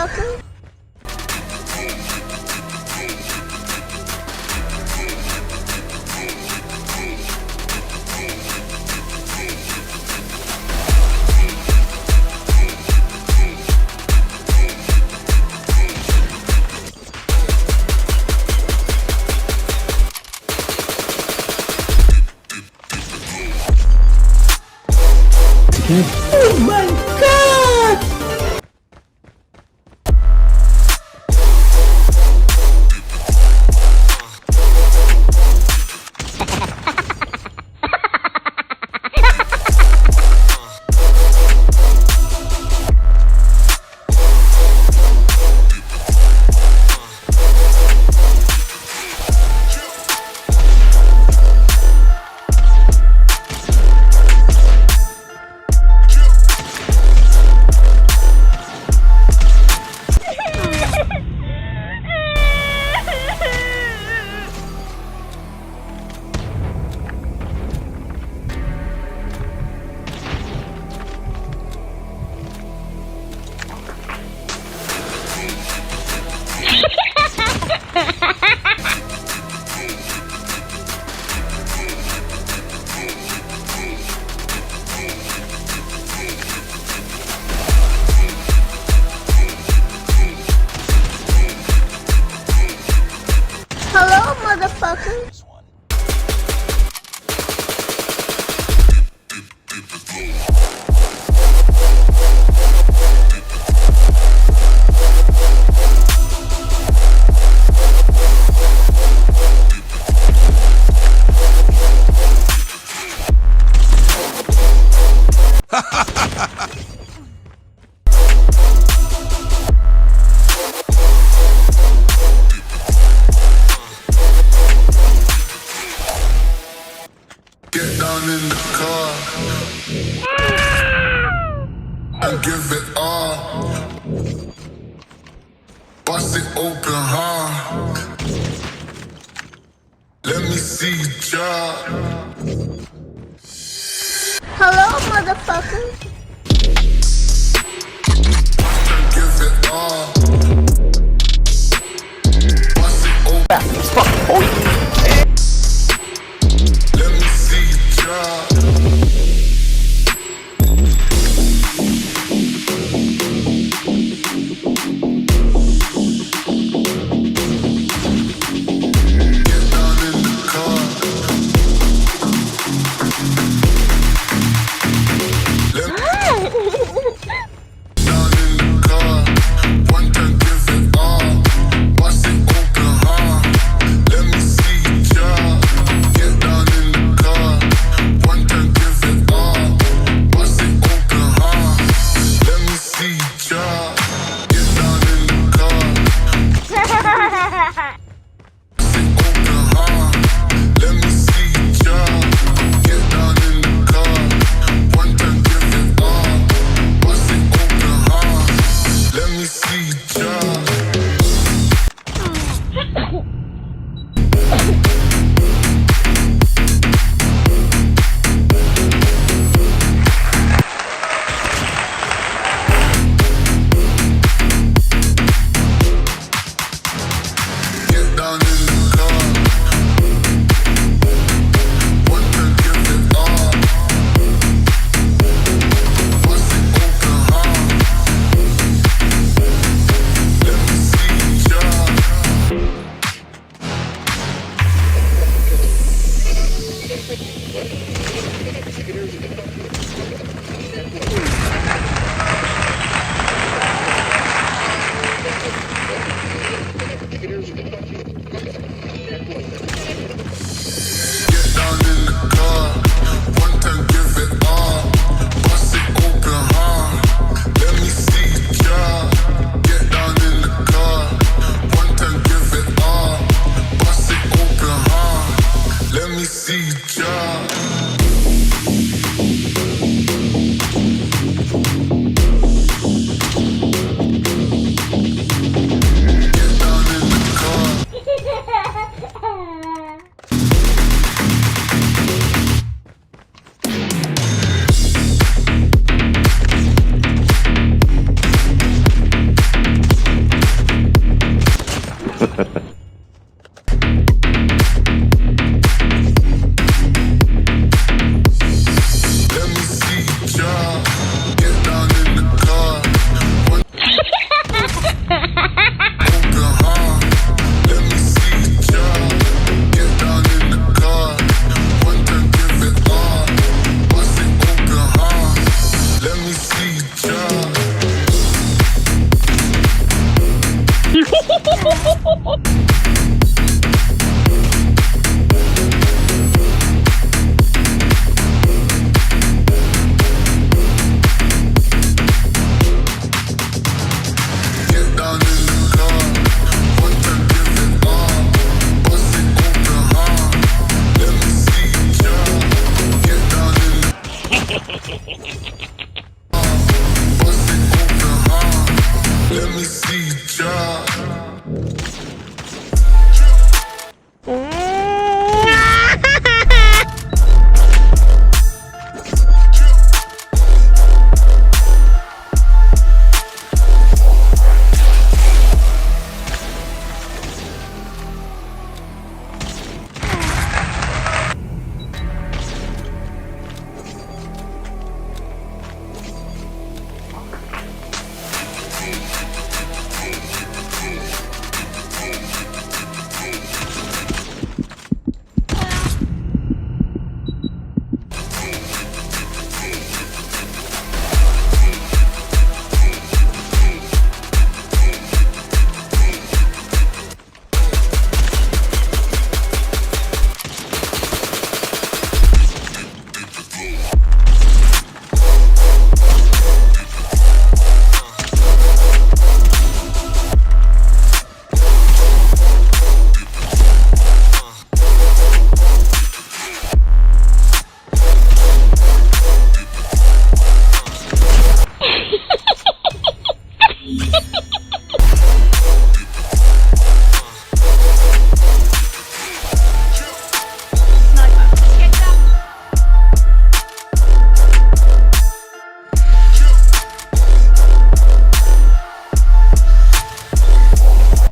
motherfucker. Oh my god! Hello, motherfucker. Get down in the car and give it all. Bust it open hard. Let me see you drop. Hello, motherfucker. And give it all. Bust it open. Let me see you drop. Get down in the car. Let me down in the car. One time give it all. Bust it open hard. Let me see you drop. Get down in the car. One time give it all. Bust it open hard. Let me see you drop. Get down in the car. Bust it open hard. Let me see you drop. Get down in the car. One time give it all. Bust it open hard. Let me see you drop. Get down in the car. One time give it all. Bust it open hard. Let me see you drop.